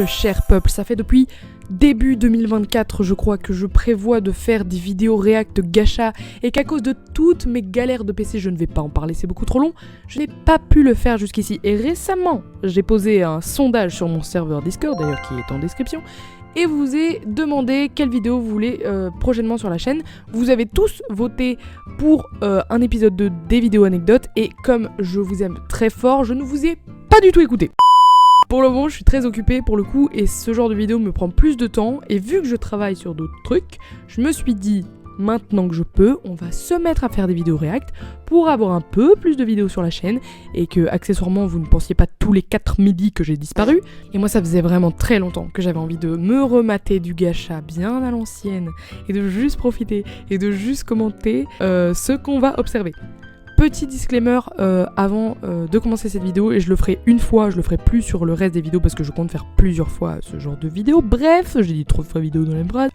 cher peuple, ça fait depuis début 2024, je crois, que je prévois de faire des vidéos React gacha et qu'à cause de toutes mes galères de PC, je ne vais pas en parler, c'est beaucoup trop long, je n'ai pas pu le faire jusqu'ici. Et récemment, j'ai posé un sondage sur mon serveur Discord, d'ailleurs qui est en description, et vous ai demandé quelle vidéo vous voulez prochainement sur la chaîne. Vous avez tous voté pour un épisode de des vidéos anecdotes, et comme je vous aime très fort, je ne vous ai pas du tout écouté. Pour le moment, je suis très occupée pour le coup et ce genre de vidéo me prend plus de temps. Et vu que je travaille sur d'autres trucs, je me suis dit, maintenant que je peux, on va se mettre à faire des vidéos React pour avoir un peu plus de vidéos sur la chaîne et que, accessoirement, vous ne pensiez pas tous les 4 midis que j'ai disparu. Et moi, ça faisait vraiment très longtemps que j'avais envie de me remater du gacha bien à l'ancienne et de juste profiter et de juste commenter ce qu'on va observer. Petit disclaimer avant de commencer cette vidéo, et je le ferai une fois, je le ferai plus sur le reste des vidéos parce que je compte faire plusieurs fois ce genre de vidéo. Bref, j'ai dit trop de fois vidéo dans la même phrase.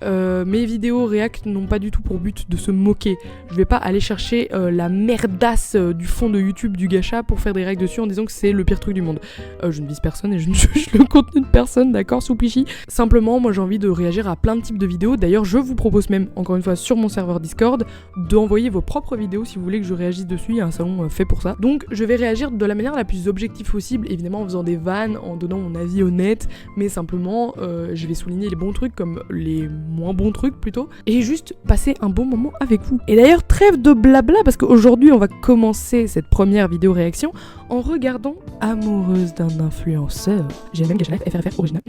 Mes vidéos React n'ont pas du tout pour but de se moquer. Je vais pas aller chercher la merdasse du fond de YouTube du gacha pour faire des React dessus en disant que c'est le pire truc du monde. Je ne vise personne et je ne juge le contenu de personne, d'accord, Souplichi. Simplement, moi j'ai envie de réagir à plein de types de vidéos. D'ailleurs, je vous propose même, encore une fois, sur mon serveur Discord, d'envoyer vos propres vidéos si vous voulez que je réagisse dessus. Il y a un salon fait pour ça. Donc je vais réagir de la manière la plus objective possible, évidemment en faisant des vannes, en donnant mon avis honnête, mais simplement je vais souligner les bons trucs comme les moins bons trucs plutôt, et juste passer un bon moment avec vous. Et d'ailleurs, trêve de blabla, parce qu'aujourd'hui on va commencer cette première vidéo réaction en regardant Amoureuse d'un influenceur. J'ai même Gacha Life FRFR original.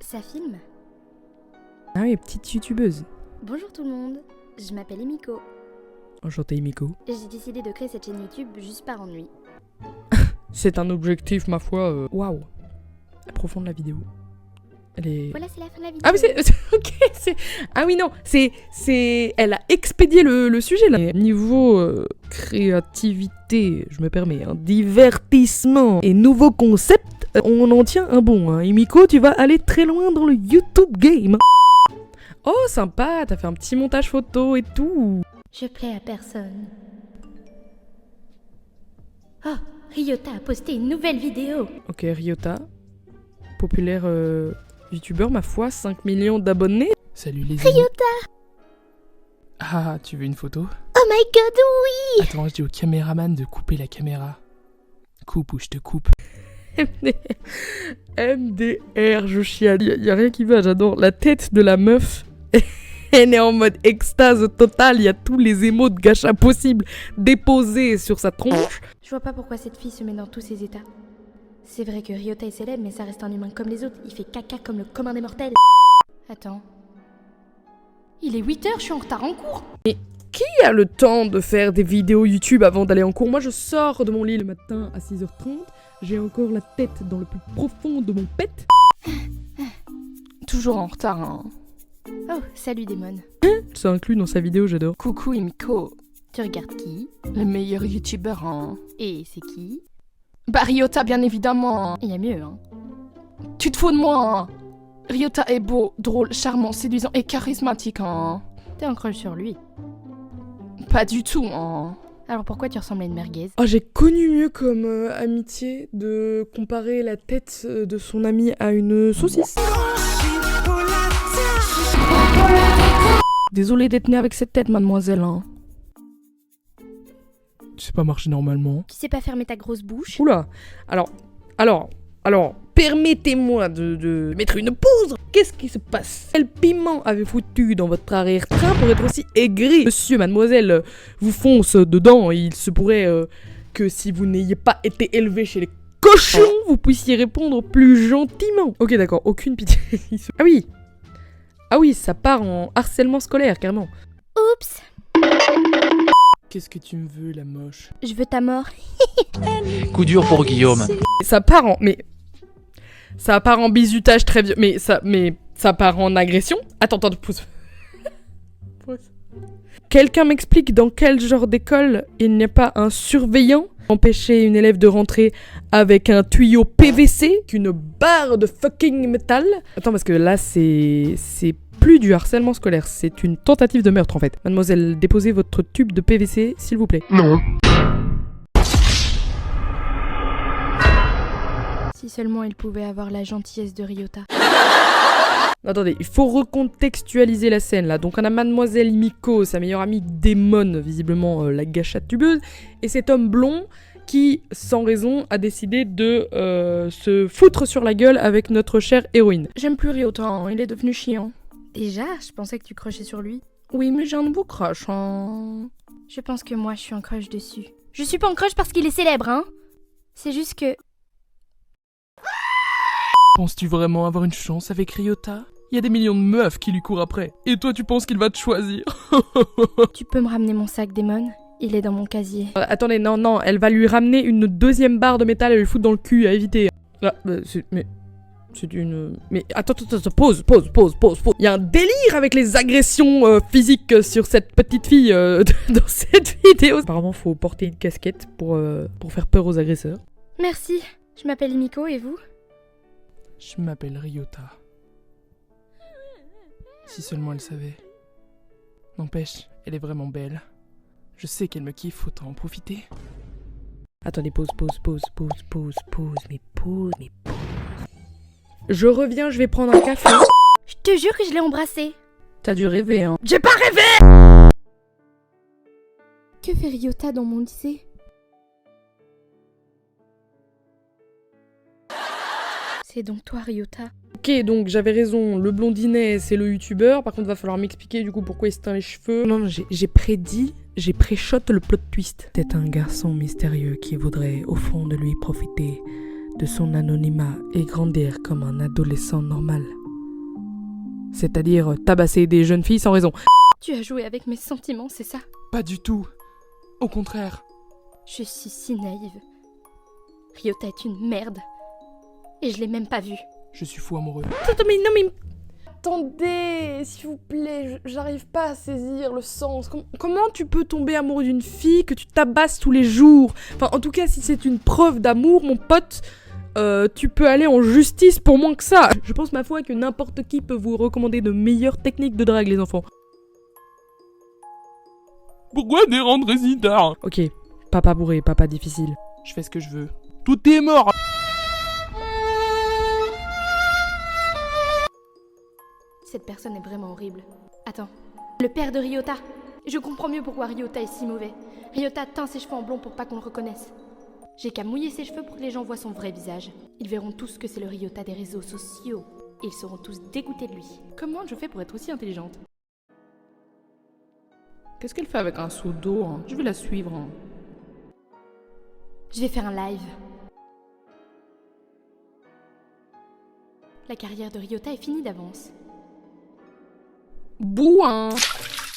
Ça filme? Ah oui, petite youtubeuse. Bonjour tout le monde, je m'appelle Emiko. Enchantée Emiko. J'ai décidé de créer cette chaîne YouTube juste par ennui. C'est un objectif, ma foi. Waouh. La profonde la vidéo. Elle est... Voilà, c'est la fin de la vidéo. Ah mais ok, c'est... Ah oui, non, c'est... Elle a expédié le sujet, là. Niveau créativité, je me permets, hein, divertissement et nouveaux concepts, on en tient un bon, hein. Emiko, tu vas aller très loin dans le YouTube game. Oh, sympa, t'as fait un petit montage photo et tout. Je plais à personne. Oh, Ryota a posté une nouvelle vidéo. Ok, Ryota, populaire youtubeur, ma foi, 5 millions d'abonnés. Salut les amis. Ryota! Ah, tu veux une photo? Oh my god, oui! Attends, je dis au caméraman de couper la caméra. Coupe ou je te coupe. MDR, je chiale. Y a rien qui va, j'adore. La tête de la meuf, elle est en mode extase totale. Il y a tous les émots de gacha possibles déposés sur sa tronche. Je vois pas pourquoi cette fille se met dans tous ces états. C'est vrai que Ryota est célèbre, mais ça reste un humain comme les autres. Il fait caca comme le commun des mortels. Attends. Il est 8h, je suis en retard en cours. Mais qui a le temps de faire des vidéos YouTube avant d'aller en cours? Moi, je sors de mon lit le matin à 6h30. J'ai encore la tête dans le plus profond de mon pet. Toujours en retard, hein. Oh, salut Démon. Ça inclut dans sa vidéo, j'adore. Coucou Emiko, Tu regardes qui? le meilleur youtubeur, hein. Et c'est qui? Bah Ryota, bien évidemment. Il y a mieux, hein. Tu te fous de moi, hein. Ryota est beau, drôle, charmant, séduisant et charismatique, hein. T'es en crush sur lui. Pas du tout, hein. Alors pourquoi tu ressembles à une merguez? Oh, j'ai connu mieux comme amitié de comparer la tête de son ami à une saucisse. Désolée d'être née avec cette tête, mademoiselle, hein. Tu sais pas marcher normalement. Tu sais pas fermer ta grosse bouche? Oula. Alors, permettez-moi de mettre une pause. Qu'est-ce qui se passe? Quel piment avez foutu dans votre arrière-train pour être aussi aigri? Monsieur, mademoiselle, vous fonce dedans. Il se pourrait que si vous n'ayez pas été élevé chez les cochons, vous puissiez répondre plus gentiment. Ok, d'accord, aucune pitié. Ah oui, ça part en harcèlement scolaire, carrément. Oups! Qu'est-ce que tu me veux, la moche? Je veux ta mort. Coup dur pour Guillaume. Ça part en bizutage très vieux. Mais ça part en agression? Attends, pousse. Quelqu'un m'explique dans quel genre d'école il n'y a pas un surveillant? Empêcher une élève de rentrer avec un tuyau PVC qu'une barre de fucking métal. Attends, parce que là, c'est plus du harcèlement scolaire, c'est une tentative de meurtre en fait. Mademoiselle, déposez votre tube de PVC, s'il vous plaît. Non. Si seulement il pouvait avoir la gentillesse de Ryota. Attendez, il faut recontextualiser la scène là. Donc on a Mademoiselle Himiko, sa meilleure amie démon, visiblement la gâchette tubeuse, et cet homme blond qui, sans raison, a décidé de se foutre sur la gueule avec notre chère héroïne. J'aime plus Ryota, hein, il est devenu chiant. Déjà, je pensais que tu crochais sur lui. Oui, mais j'ai un nouveau crush, hein. Je pense que moi, je suis en crush dessus. Je suis pas en crush parce qu'il est célèbre, hein. C'est juste que... Penses-tu vraiment avoir une chance avec Ryota? Il y a des millions de meufs qui lui courent après. Et toi, tu penses qu'il va te choisir? Tu peux me ramener mon sac, Démon? Il est dans mon casier. Attendez, non, elle va lui ramener une deuxième barre de métal et lui foutre dans le cul, à éviter. Ah, c'est une... Mais attends, pause. Il y a un délire avec les agressions physiques sur cette petite fille dans cette vidéo. Apparemment, faut porter une casquette pour faire peur aux agresseurs. Merci. Je m'appelle Himiko, et vous? Je m'appelle Ryota. Si seulement elle savait. N'empêche, elle est vraiment belle. Je sais qu'elle me kiffe, autant en profiter. Attendez, pause. Mais pause. Je reviens, je vais prendre un café. Je te jure que je l'ai embrassé. T'as dû rêver, hein. J'ai pas rêvé! Que fait Ryota dans mon lycée? C'est donc toi, Ryota. Ok, donc j'avais raison, le blondinet c'est le youtubeur, par contre va falloir m'expliquer du coup pourquoi il se teint les cheveux. Non, j'ai pré-shot le plot twist. C'est un garçon mystérieux qui voudrait au fond de lui profiter de son anonymat et grandir comme un adolescent normal. C'est-à-dire tabasser des jeunes filles sans raison. Tu as joué avec mes sentiments, c'est ça? Pas du tout. Au contraire. Je suis si naïve. Ryota est une merde. Et je l'ai même pas vue. Je suis fou amoureux. Attends, mais... Attendez, s'il vous plaît, j'arrive pas à saisir le sens. Comment tu peux tomber amoureux d'une fille que tu tabasses tous les jours? Enfin, en tout cas, si c'est une preuve d'amour, mon pote, tu peux aller en justice pour moins que ça. Je pense, ma foi, que n'importe qui peut vous recommander de meilleures techniques de drague, les enfants. Pourquoi des rendre résidents? Ok, papa bourré, papa difficile. Je fais ce que je veux. Tout est mort. Cette personne est vraiment horrible. Attends. Le père de Ryota. Je comprends mieux pourquoi Ryota est si mauvais. Ryota teint ses cheveux en blond pour pas qu'on le reconnaisse. J'ai qu'à mouiller ses cheveux pour que les gens voient son vrai visage. Ils verront tous que c'est le Ryota des réseaux sociaux. Et ils seront tous dégoûtés de lui. Comment je fais pour être aussi intelligente? Qu'est-ce qu'elle fait avec un seau d'eau, hein? Je vais la suivre, hein. Je vais faire un live. La carrière de Ryota est finie d'avance. Bouin!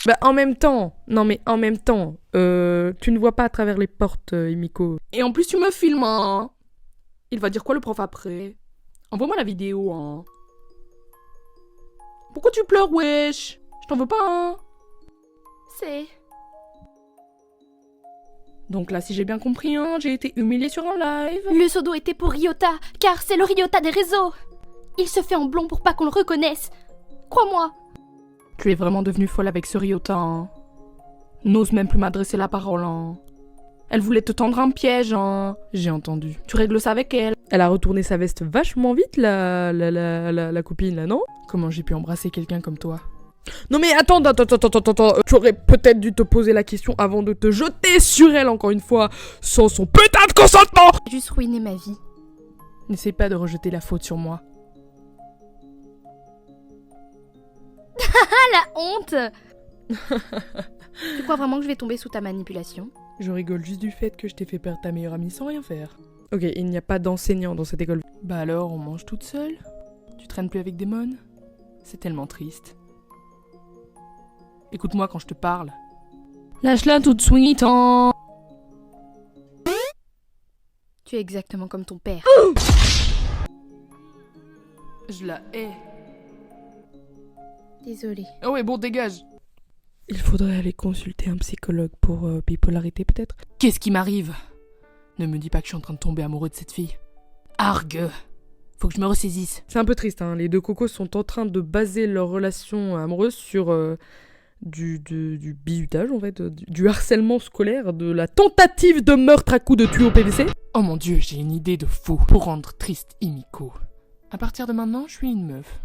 Bah en même temps, tu ne vois pas à travers les portes, Himiko. Et en plus tu me filmes, hein. Il va dire quoi le prof après? Envoie-moi la vidéo, hein. Pourquoi tu pleures, wesh? Je t'en veux pas, hein. C'est... Donc là, si j'ai bien compris, hein, j'ai été humiliée sur un live. Le seau d'eau était pour Ryota, car c'est le Ryota des réseaux. Il se fait en blond pour pas qu'on le reconnaisse. Crois-moi. Tu es vraiment devenue folle avec ce Ryota, hein. N'ose même plus m'adresser la parole, hein. Elle voulait te tendre un piège, hein. J'ai entendu. Tu règles ça avec elle. Elle a retourné sa veste vachement vite, la copine, là, non? Comment j'ai pu embrasser quelqu'un comme toi? Non mais attends, tu aurais peut-être dû te poser la question avant de te jeter sur elle encore une fois, sans son putain de consentement. Juste ruiner ma vie. N'essaie pas de rejeter la faute sur moi. Ah la honte. Tu crois vraiment que je vais tomber sous ta manipulation? Je rigole juste du fait que je t'ai fait perdre ta meilleure amie sans rien faire. Ok, il n'y a pas d'enseignant dans cette école. Bah alors, on mange toute seule? Tu traînes plus avec des mônes? C'est tellement triste. Écoute-moi quand je te parle. Lâche-la tout de suite, hein. Tu es exactement comme ton père. Je la hais. Désolée. Ah ouais, bon, dégage. Il faudrait aller consulter un psychologue pour bipolarité peut-être. Qu'est-ce qui m'arrive? Ne me dis pas que je suis en train de tomber amoureux de cette fille. Argue. Faut que je me ressaisisse. C'est un peu triste, hein. Les deux cocos sont en train de baser leur relation amoureuse sur du bizutage en fait, du harcèlement scolaire, de la tentative de meurtre à coups de tuyau PVC. Oh mon dieu, j'ai une idée de fou pour rendre triste Himiko. À partir de maintenant, je suis une meuf.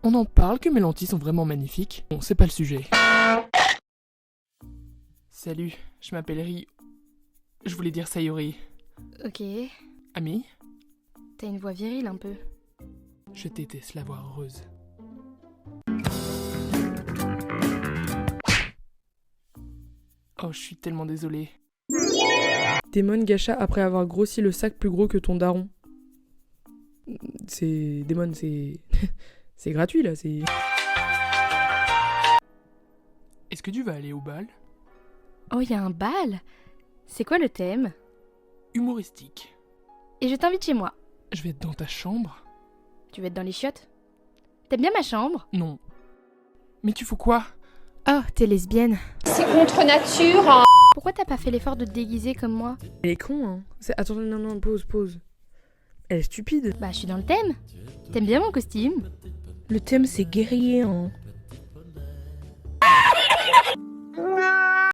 On en parle que mes lentilles sont vraiment magnifiques. Bon, c'est pas le sujet. Salut, je m'appelle Ri. Je voulais dire Sayori. Ok, Ami, t'as une voix virile un peu. je déteste la voir heureuse. Oh, je suis tellement désolée. Démon Gacha après avoir grossi le sac plus gros que ton daron. C'est... Démon, c'est... c'est gratuit là, c'est... Est-ce que tu vas aller au bal? Oh, y a un bal? C'est quoi le thème? Humoristique. Et je t'invite chez moi. Je vais être dans ta chambre? Tu veux être dans les chiottes? T'aimes bien ma chambre? Non. Mais tu fous quoi? Oh, t'es lesbienne. C'est contre nature, hein. Pourquoi t'as pas fait l'effort de te déguiser comme moi? Elle est con, hein. Attends, non, pause. Elle est stupide. Bah, je suis dans le thème. T'aimes bien mon costume? Le thème, c'est guerrier, hein.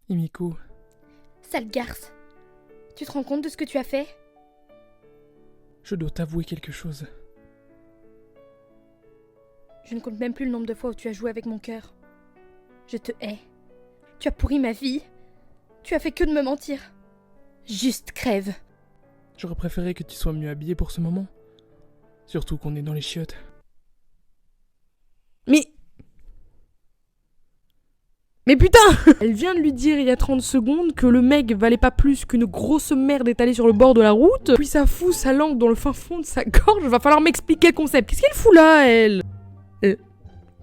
Himiko, Sale garce. Tu te rends compte de ce que tu as fait? je dois t'avouer quelque chose. Je ne compte même plus le nombre de fois où tu as joué avec mon cœur. Je te hais. Tu as pourri ma vie. Tu as fait que de me mentir. Juste crève. J'aurais préféré que tu sois mieux habillée pour ce moment. Surtout qu'on est dans les chiottes. Mais putain! Elle vient de lui dire il y a 30 secondes que le mec valait pas plus qu'une grosse merde étalée sur le bord de la route, puis ça fout sa langue dans le fin fond de sa gorge, va falloir m'expliquer le concept. Qu'est-ce qu'elle fout là, elle?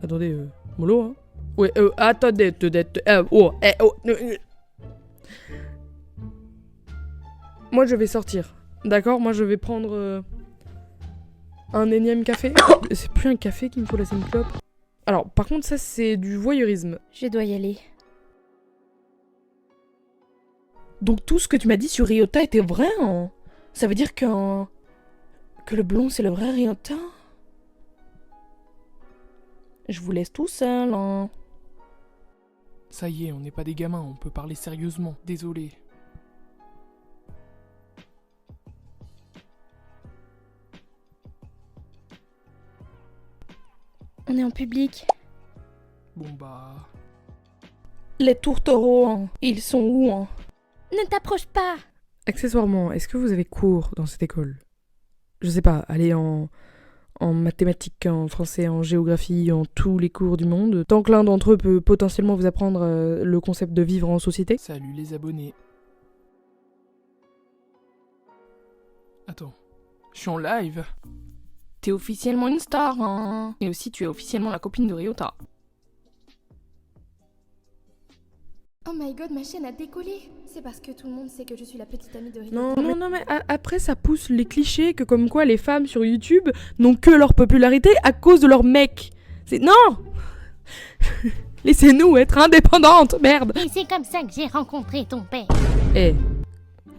Attendez, mollo, hein? Ouais, attendez, Moi je vais sortir, d'accord? Moi je vais prendre un énième café. C'est plus un café qu'il me faut, là c'est une clope. Alors, par contre, ça, c'est du voyeurisme. Je dois y aller. Donc tout ce que tu m'as dit sur Ryota était vrai, hein? Ça veut dire que le blond c'est le vrai Ryota? Je vous laisse tout seul, hein? Ça y est, on n'est pas des gamins, on peut parler sérieusement. Désolé. On est en public. Bon bah... Les tourtereaux, hein? Ils sont où, hein? Ne t'approche pas! Accessoirement, est-ce que vous avez cours dans cette école? Je sais pas, aller en mathématiques, en français, en géographie, en tous les cours du monde. Tant que l'un d'entre eux peut potentiellement vous apprendre le concept de vivre en société. Salut les abonnés. Attends, je suis en live? T'es officiellement une star, hein? Et aussi tu es officiellement la copine de Ryota. Oh my god, ma chaîne a décollé! C'est parce que tout le monde sait que je suis la petite amie de Ryota. Non, mais après ça pousse les clichés que comme quoi les femmes sur YouTube n'ont que leur popularité à cause de leur mec. C'est... Non! Laissez-nous être indépendantes, merde! Et c'est comme ça que j'ai rencontré ton père. Eh,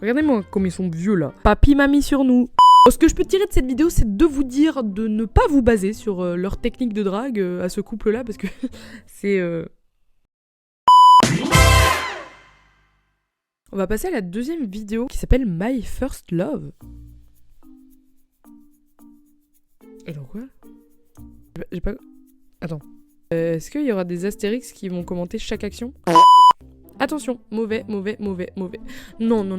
regardez-moi comme ils sont vieux là. Papy m'a mis sur nous. Ce que je peux tirer de cette vidéo, c'est de vous dire de ne pas vous baser sur leur technique de drague à ce couple-là, parce que c'est... On va passer à la deuxième vidéo qui s'appelle My First Love. Alors quoi? J'ai pas... Attends. Est-ce qu'il y aura des astérix qui vont commenter chaque action? Attention, mauvais. Non.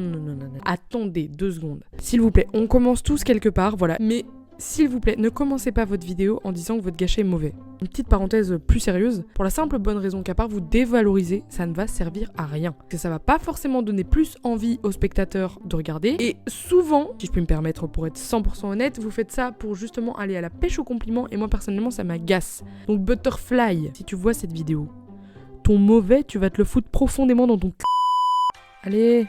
Attendez 2 secondes. S'il vous plaît, on commence tous quelque part, voilà. Mais s'il vous plaît, ne commencez pas votre vidéo en disant que votre gâché est mauvais. Une petite parenthèse plus sérieuse, pour la simple bonne raison qu'à part vous dévaloriser, ça ne va servir à rien. Que ça va pas forcément donner plus envie aux spectateurs de regarder. Et souvent, si je peux me permettre pour être 100% honnête, vous faites ça pour justement aller à la pêche aux compliments et moi personnellement ça m'agace. Donc Butterfly, si tu vois cette vidéo, ton mauvais, tu vas te le foutre profondément dans ton cul. Allez,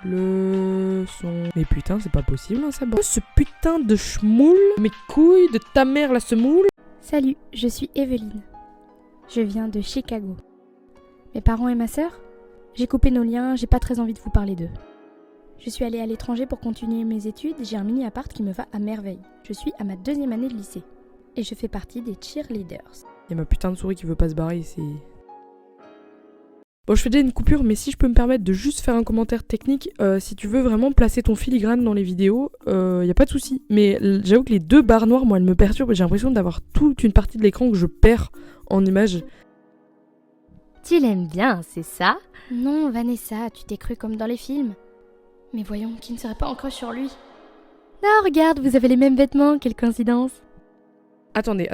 le son... Mais putain, c'est pas possible, hein, ça. Ce putain de schmoule, mes couilles de ta mère la semoule. Salut, je suis Evelyne. Je viens de Chicago. Mes parents et ma sœur? J'ai coupé nos liens, j'ai pas très envie de vous parler d'eux. Je suis allée à l'étranger pour continuer mes études, j'ai un mini appart qui me va à merveille. Je suis à ma 2e année de lycée. Et je fais partie des cheerleaders. Y'a ma putain de souris qui veut pas se barrer ici. Bon, je fais déjà une coupure, mais si je peux me permettre de juste faire un commentaire technique, si tu veux vraiment placer ton filigrane dans les vidéos, y a pas de souci. Mais j'avoue que les 2 barres noires, moi, elles me perturbent. J'ai l'impression d'avoir toute une partie de l'écran que je perds en images. Tu l'aimes bien, c'est ça? Non, Vanessa, tu t'es cru comme dans les films. Mais voyons, qui ne serait pas en crush sur lui? Non, regarde, vous avez les mêmes vêtements, quelle coïncidence. Attendez.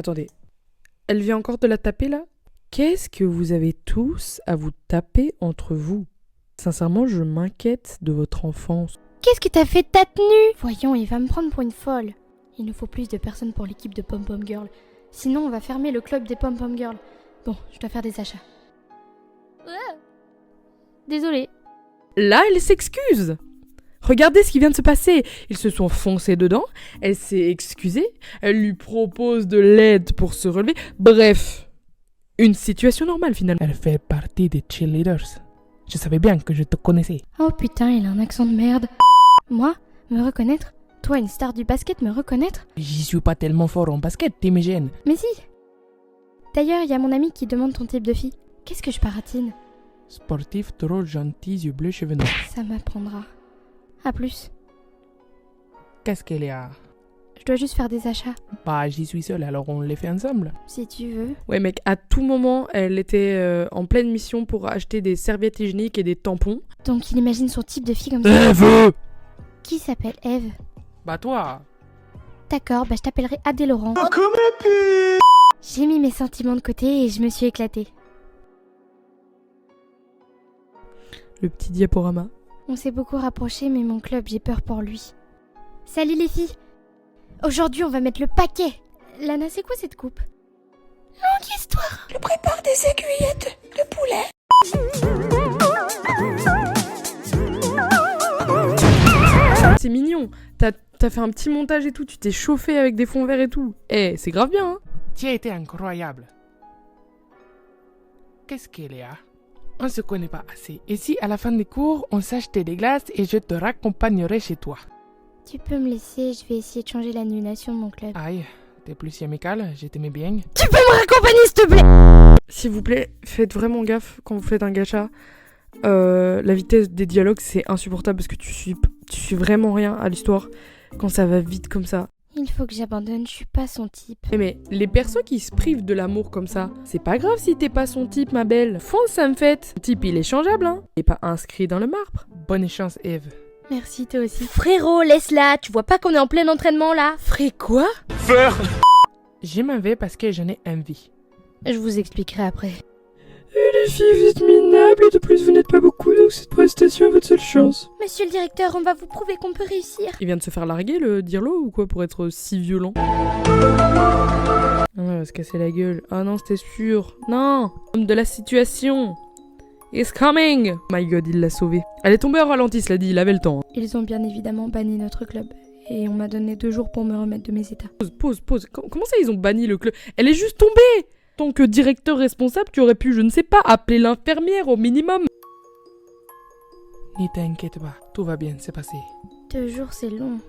Elle vient encore de la taper, là? Qu'est-ce que vous avez tous à vous taper entre vous? Sincèrement, je m'inquiète de votre enfance. Qu'est-ce que t'as fait de ta tenue? Voyons, il va me prendre pour une folle. Il nous faut plus de personnes pour l'équipe de Pom Pom Girl. Sinon, on va fermer le club des Pom Pom Girl. Bon, je dois faire des achats. Désolée. Là, elle s'excuse. Regardez ce qui vient de se passer. Ils se sont foncés dedans, elle s'est excusée, elle lui propose de l'aide pour se relever. Bref, une situation normale finalement. Elle fait partie des cheerleaders. Je savais bien que je te connaissais. Oh putain, il a un accent de merde. Moi? Me reconnaître? Toi, une star du basket, me reconnaître? J'y suis pas tellement fort en basket, t'imagines? Mais si. D'ailleurs, il y a mon ami qui demande ton type de fille. Qu'est-ce que je baratine? Sportif, drôle, gentil, yeux bleus, cheveux noirs. Ça m'apprendra. À plus. Qu'est-ce qu'elle est à... Je dois juste faire des achats. Bah, j'y suis seule, alors on les fait ensemble. Si tu veux. Ouais mec, à tout moment, elle était en pleine mission pour acheter des serviettes hygiéniques et des tampons. Donc il imagine son type de fille comme ça. Eve! Qui s'appelle Eve? Bah toi! D'accord, bah je t'appellerai Adé Laurent. J'ai mis mes sentiments de côté et je me suis éclatée. Le petit diaporama. On s'est beaucoup rapprochés, mais mon club, j'ai peur pour lui. Salut les filles! Aujourd'hui, on va mettre le paquet! Lana, c'est quoi cette coupe? Longue histoire! Je prépare des aiguillettes de poulet! C'est mignon. T'as fait un petit montage et tout, tu t'es chauffé avec des fonds verts et tout. Eh, c'est grave bien, hein? Tu as été incroyable. Qu'est-ce qu'elle est à? On se connaît pas assez. Et si à la fin des cours, on s'achetait des glaces et je te raccompagnerai chez toi? Tu peux me laisser, je vais essayer de changer l'annulation de mon club. Aïe, t'es plus si amical, je t'aimais bien. Tu peux me raccompagner, s'il te plaît? S'il vous plaît, faites vraiment gaffe quand vous faites un gacha. La vitesse des dialogues, c'est insupportable parce que tu suis vraiment rien à l'histoire quand ça va vite comme ça. Il faut que j'abandonne, je suis pas son type. Mais les persos qui se privent de l'amour comme ça, c'est pas grave si t'es pas son type, ma belle. Fonce, ça me fait. Le type, il est changeable, hein. Il est pas inscrit dans le marbre. Bonne chance, Eve. Merci, toi aussi. Frérot, laisse-la, tu vois pas qu'on est en plein entraînement là? Frère quoi? Je m'en vais parce que j'en ai envie. Je vous expliquerai après. Les filles, vous êtes minables et de plus, vous n'êtes pas beaucoup, donc cette prestation est votre seule chance. Monsieur le directeur, on va vous prouver qu'on peut réussir. Il vient de se faire larguer, le Dirlo, ou quoi, pour être si violent? Ah ouais, il va se casser la gueule. Ah non, c'était sûr. Non! Homme de la situation. It's coming! My god, il l'a sauvé. Elle est tombée au ralenti, cela dit, il avait le temps. Ils ont bien évidemment banni notre club. Et on m'a donné 2 jours pour me remettre de mes états. Pause. Comment ça, ils ont banni le club? Elle est juste tombée! Tant que directeur responsable, tu aurais pu, je ne sais pas, appeler l'infirmière au minimum. Ne t'inquiète pas, tout va bien, c'est passé. 2 jours, c'est long.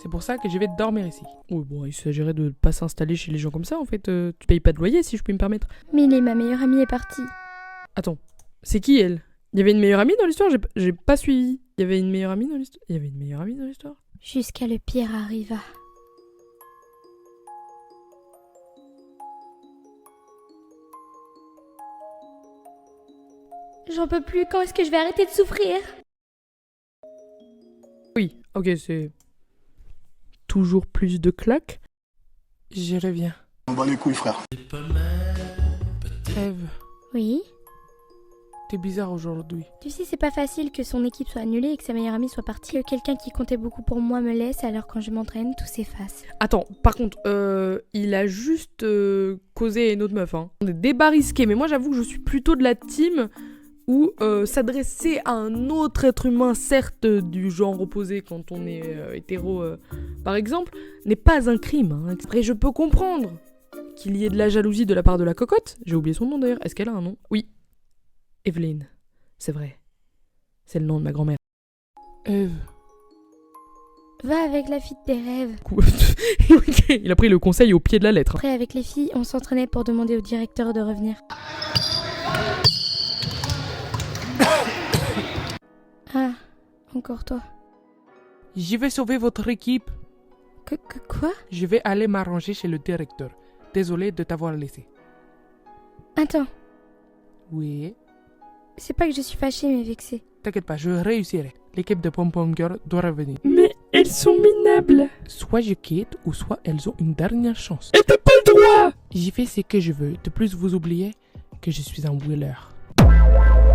C'est pour ça que je vais dormir ici. Oui, bon, il s'agirait de pas s'installer chez les gens comme ça, en fait. Tu payes pas de loyer, si je puis me permettre. Millie, ma meilleure amie, est partie. Attends, c'est qui elle? Il y avait une meilleure amie dans l'histoire? J'ai pas suivi. Il y avait une meilleure amie dans l'histoire? Il y avait une meilleure amie dans l'histoire? Jusqu'à le pire arriva. J'en peux plus, quand est-ce que je vais arrêter de souffrir? Oui, ok, c'est... Toujours plus de claques? Je reviens. On bat les couilles, frère. Eve, Oui? t'es bizarre aujourd'hui. Tu sais, c'est pas facile que son équipe soit annulée et que sa meilleure amie soit partie. Que quelqu'un qui comptait beaucoup pour moi me laisse, alors quand je m'entraîne, tout s'efface. Attends, par contre, il a juste causé une autre meuf, hein. Des débats risqués, mais moi j'avoue que je suis plutôt de la team où s'adresser à un autre être humain, certes du genre opposé quand on est hétéro par exemple, n'est pas un crime, hein. Après, je peux comprendre qu'il y ait de la jalousie de la part de la cocotte. J'ai oublié son nom d'ailleurs. Est-ce qu'elle a un nom? Oui. Evelyne. C'est vrai. C'est le nom de ma grand-mère. Eve, Va avec la fille de tes rêves. Ok, il a pris le conseil au pied de la lettre. Après, avec les filles, on s'entraînait pour demander au directeur de revenir. Ah, encore toi. Je vais sauver votre équipe. Quoi? Je vais aller m'arranger chez le directeur. Désolé de t'avoir laissé. Attends, Oui. c'est pas que je suis fâchée mais vexée. T'inquiète pas, je réussirai. L'équipe de Pom Pom Girl doit revenir. Mais elles sont minables. Soit je quitte, ou soit elles ont une dernière chance. Et t'as pas le droit. J'y fais ce que je veux. De plus, vous oubliez que je suis un wheeler.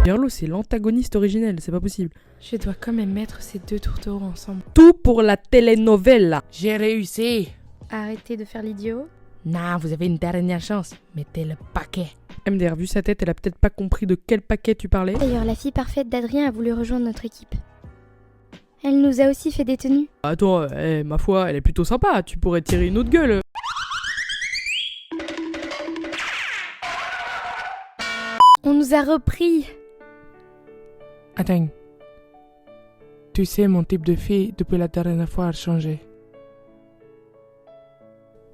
Girlo, c'est l'antagoniste originel, c'est pas possible. Je dois quand même mettre ces deux tourtereaux ensemble. Tout pour la telenovela. J'ai réussi. Arrêtez de faire l'idiot. Non, vous avez une dernière chance. Mettez le paquet. MDR, vu sa tête, elle a peut-être pas compris de quel paquet tu parlais. D'ailleurs, la fille parfaite d'Adrien a voulu rejoindre notre équipe. Elle nous a aussi fait des tenues. Attends, ma foi, elle est plutôt sympa, tu pourrais tirer une autre gueule. On nous a repris. Attends. Tu sais, mon type de fille, depuis la dernière fois, a changé.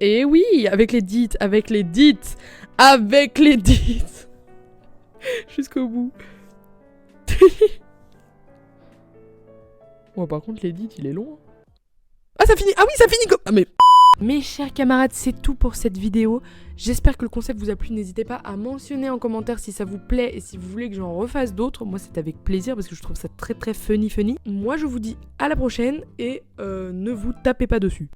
Et oui, avec les dites. Jusqu'au bout. Ouais, par contre, l'édit, il est long. Ah, ça finit. Ah oui, ça finit comme... Ah, mais... Mes chers camarades, c'est tout pour cette vidéo. J'espère que le concept vous a plu. N'hésitez pas à mentionner en commentaire si ça vous plaît et si vous voulez que j'en refasse d'autres. Moi, c'est avec plaisir parce que je trouve ça très très funny. Moi, je vous dis à la prochaine et ne vous tapez pas dessus.